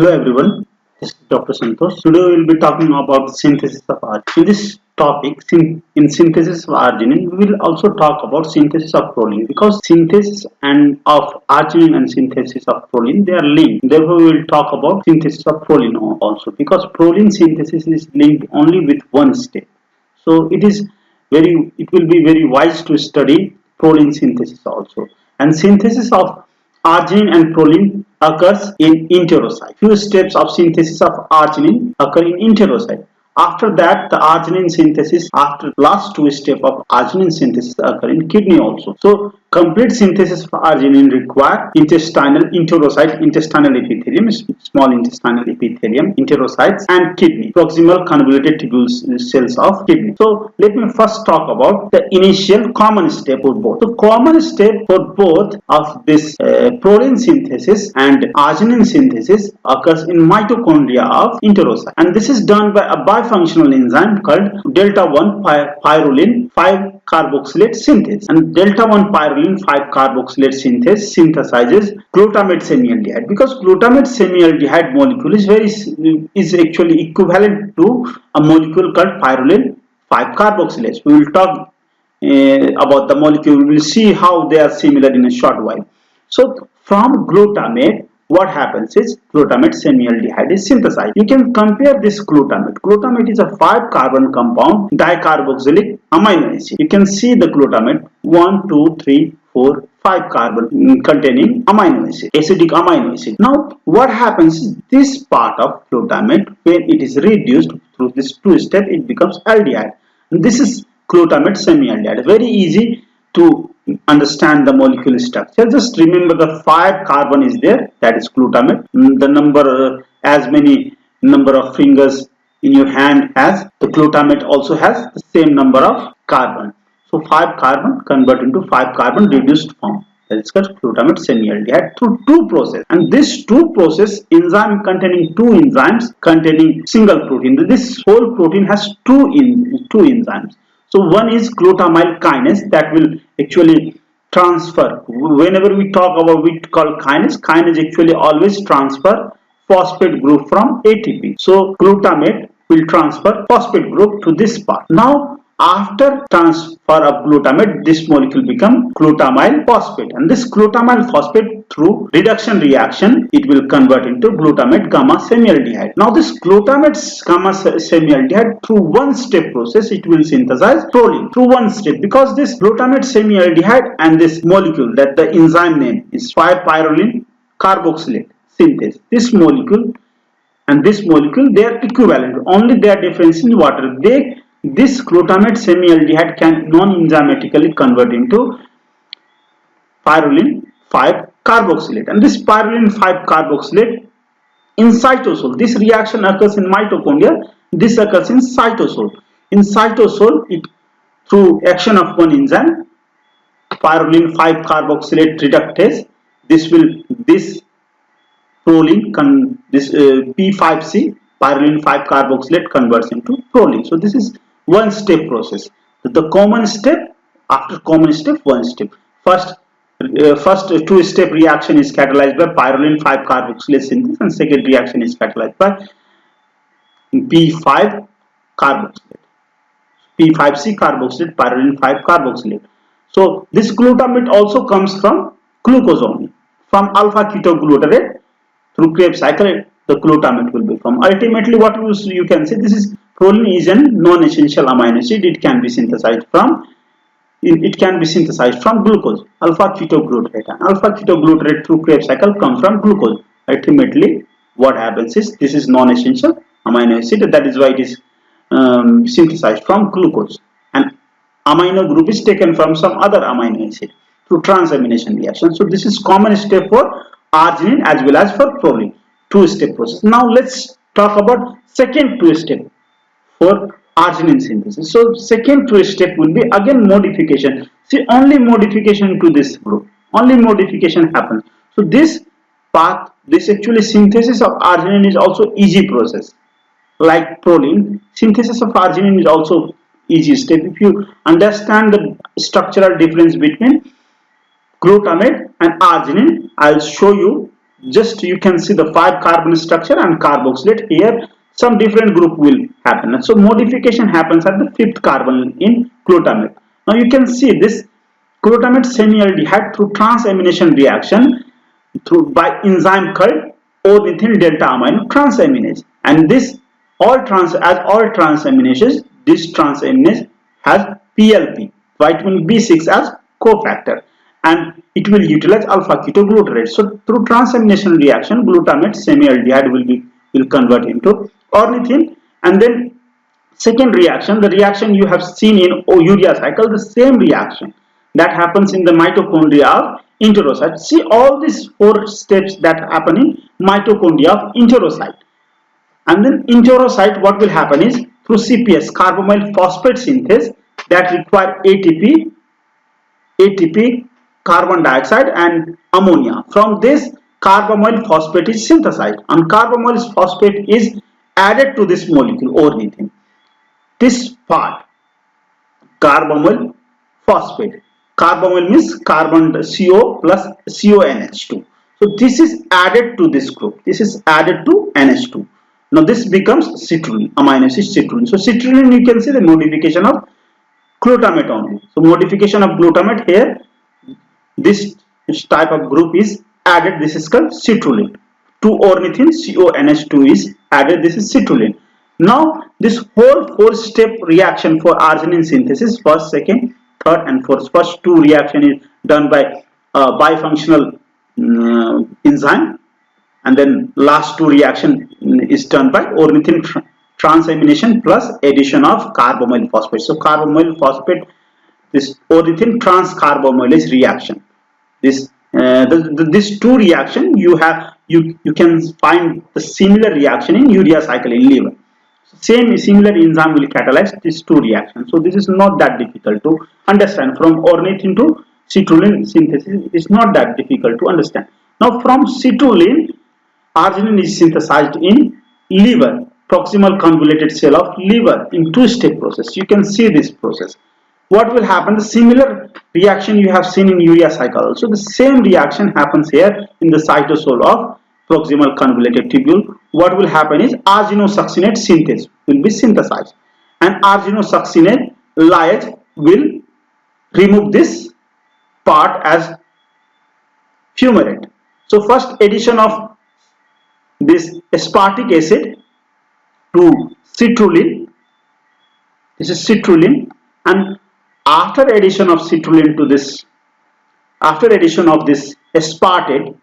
Hello everyone, this is Dr. Santosh. Today we will be talking about the synthesis of arginine. In this topic, in synthesis of arginine, we will also talk about synthesis of proline because synthesis and of arginine and synthesis of proline they are linked. Therefore, we will talk about synthesis of proline also because proline synthesis is linked only with one step. So it will be very wise to study proline synthesis also. And synthesis of arginine and proline occurs in enterocyte. Few steps of synthesis of arginine occur in enterocyte. After that, the arginine synthesis, after last two steps of arginine synthesis occur in kidney also. So, complete synthesis of arginine require intestinal enterocyte, intestinal epithelium, small intestinal epithelium, enterocytes, and kidney, proximal convoluted tubule cells of kidney. So, let me first talk about the initial common step for both. The common step for both of this proline synthesis and arginine synthesis occurs in mitochondria of enterocyte, and this is done by a bifunctional enzyme called delta 1 pyrroline 5 carboxylate synthase. And delta 1 pyrroline 5 carboxylate synthase synthesizes glutamate semialdehyde, because glutamate semialdehyde molecule is actually equivalent to a molecule called pyrroline 5 carboxylase. We will talk about the molecule. We will see how they are similar in a short while. So from glutamate, what happens is glutamate semialdehyde is synthesized. You can compare this glutamate. Glutamate is a 5-carbon compound dicarboxylic amino acid. You can see the glutamate 1, 2, 3, 4, 5 carbon containing amino acid, acidic amino acid. Now what happens is this part of glutamate, when it is reduced through this two step, it becomes aldehyde. And this is glutamate semialdehyde. Very easy to understand the molecule structure. Just remember the 5 carbon is there, that is glutamate. The number, as many number of fingers in your hand as the glutamate also has the same number of carbon. So 5 carbon convert into 5 carbon reduced form. That is called glutamate semialdehyde through two process. And this two process, enzyme containing two enzymes containing single protein. This whole protein has two enzymes. So one is glutamyl kinase that will actually transfer. Whenever we talk about, we call kinase actually always transfer phosphate group from ATP. So glutamate will transfer phosphate group to this part. Now after transfer of glutamate, this molecule becomes glutamyl phosphate, and this glutamyl phosphate through reduction reaction, it will convert into glutamate gamma semialdehyde. Now this glutamate gamma semialdehyde, through one step process, it will synthesize proline through one step, because this glutamate semialdehyde and this molecule, that the enzyme name is 5-pyrroline carboxylate synthase, this molecule and this molecule, they are equivalent, only they are difference in water. This glutamate semialdehyde can non-enzymatically convert into pyrroline 5 carboxylate, and this pyrroline 5 carboxylate in cytosol, this reaction occurs in mitochondria, this occurs in cytosol. In cytosol, it through action of one enzyme, pyrroline 5 carboxylate reductase, this proline P5C pyrroline 5 carboxylate converts into proline. So this is one step process. The common step, after common step, one step. First two step reaction is catalyzed by pyrroline 5 carboxylase synthesis, and second reaction is catalyzed by P5 carboxylate, P5C carboxylate, pyrroline 5 carboxylate. So this glutamate also comes from glucose only, from alpha ketoglutarate through Krebs cycle. The glutamate will be from. Ultimately, what you can say, this is proline is a non-essential amino acid. It can be synthesized from glucose, alpha ketoglutarate. And alpha ketoglutarate through Krebs cycle comes from glucose. Ultimately, what happens is this is non-essential amino acid. That is why it is synthesized from glucose. And amino group is taken from some other amino acid through transamination reaction. So this is common step for arginine as well as for proline. Two-step process. Now let's talk about second two-step for arginine synthesis. So second two-step will be again modification. See, only modification to this group, only modification happens. So this path, this actually synthesis of arginine is also easy process. Like proline, synthesis of arginine is also easy step. If you understand the structural difference between glutamate and arginine, I'll show you just you can see the 5 carbon structure and carboxylate. Here some different group will happen. So modification happens at the 5th carbon in glutamate. Now you can see this glutamate semialdehyde through transamination reaction through by enzyme called ornithine delta amino transaminase. And this all transaminases, this transaminase has PLP, vitamin B6 as cofactor, and it will utilize alpha ketoglutarate. So through transamination reaction, glutamate semialdehyde will convert into ornithine. And then second reaction, the reaction you have seen in urea cycle, the same reaction that happens in the mitochondria of enterocyte. See all these 4 steps that happen in mitochondria of enterocyte. And then enterocyte, what will happen is through CPS, carbonyl phosphate synthase, that require ATP, carbon dioxide and ammonia. From this carbonyl phosphate is synthesized, and carbonyl phosphate is added to this molecule ornithine. This part, carbonyl phosphate. Carbonyl means carbon CO plus CONH2. So this is added to this group. This is added to NH2. Now this becomes citrulline, amino acid citrulline. So citrulline, you can see the modification of glutamate only. So modification of glutamate here, this type of group is added. This is called citrulline. To ornithine, CONH2 is added. This is citrulline. Now this whole 4-step reaction for arginine synthesis, first, second, third and fourth. First 2 reaction is done by bifunctional enzyme, and then last 2 reaction is done by ornithine transamination plus addition of carbonyl phosphate. So carbonyl phosphate, this ornithine transcarbamylase reaction. This this 2 reaction you can find the similar reaction in urea cycle in liver. Similar enzyme will catalyze these 2 reactions. So this is not that difficult to understand. From ornithine to citrulline synthesis, it is not that difficult to understand. Now from citrulline, arginine is synthesized in liver, proximal convoluted cell of liver, in 2-step process. You can see this process. What will happen? The similar reaction you have seen in urea cycle. So the same reaction happens here in the cytosol of proximal convoluted tubule. What will happen is arginosuccinate synthase will be synthesized, and arginosuccinate lyase will remove this part as fumarate. So first addition of this aspartic acid to citrulline, this is citrulline, and after addition of citrulline to this, after addition of this aspartate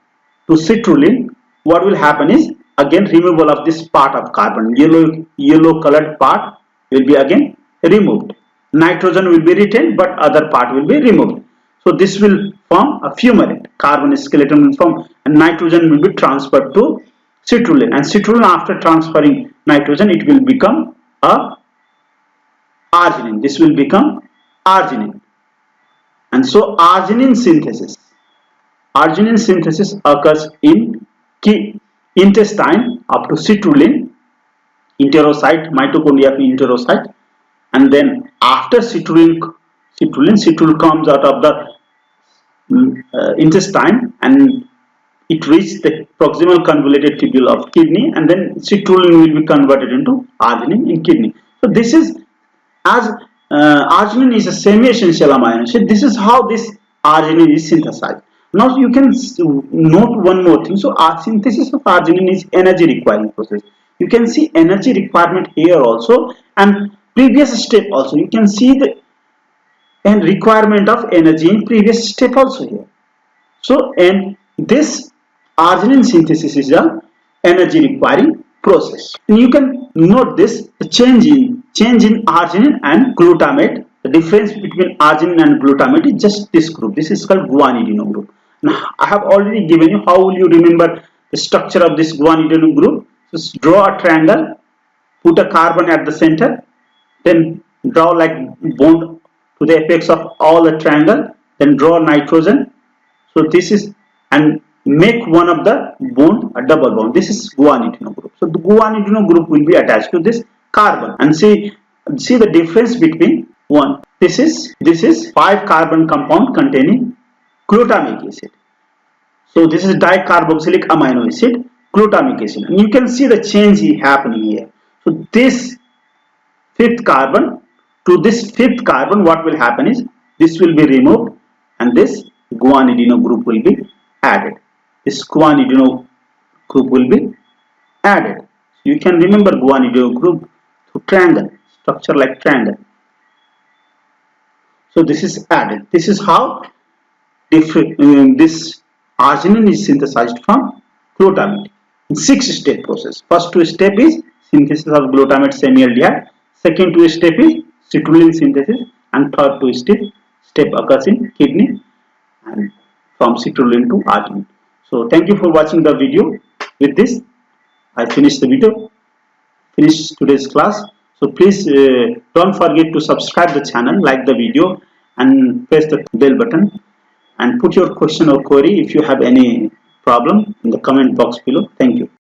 to citrulline, what will happen is again removal of this part of carbon, yellow colored part will be again removed. Nitrogen will be retained, but other part will be removed. So this will form a fumarate. Carbon skeleton will form, and nitrogen will be transferred to citrulline. And citrulline, after transferring nitrogen, it will become a arginine. This will become arginine. And so arginine synthesis occurs in intestine up to citrulline, enterocyte, mitochondria of enterocyte, and then after citrulline comes out of the intestine, and it reaches the proximal convoluted tubule of kidney, and then citrulline will be converted into arginine in kidney. So this is, as arginine is a semi-essential amino acid, this is how this arginine is synthesized. Now you can note one more thing. So our synthesis of arginine is energy requiring process. You can see energy requirement here also, and previous step also. You can see the requirement of energy in previous step also here. So and this arginine synthesis is a energy requiring process. And you can note this change in arginine and glutamate. The difference between arginine and glutamate is just this group. This is called guanidino group. Now I have already given you how will you remember the structure of this guanidino group. Just draw a triangle, put a carbon at the center, then draw like bond to the apex of all the triangle, then draw nitrogen. So this is, and make one of the bond a double bond. This is guanidino group. So the guanidino group will be attached to this carbon, and see the difference between one. This is 5 carbon compound containing glutamic acid. So this is dicarboxylic amino acid, glutamic acid, and you can see the change happening here. So this fifth carbon to this fifth carbon, what will happen is this will be removed and this guanidino group will be added. This guanidino group will be added. You can remember guanidino group to triangle, structure like triangle. So this is added. This is how this arginine is synthesized from glutamate in 6-step process. First 2 step is synthesis of glutamate semialdehyde. Second 2 step is citrulline synthesis, and third 2 step occurs in kidney and from citrulline to arginine. So thank you for watching the video. With this, I finish the video, finish today's class. So please don't forget to subscribe the channel, like the video, and press the bell button, and put your question or query if you have any problem in the comment box below. Thank you.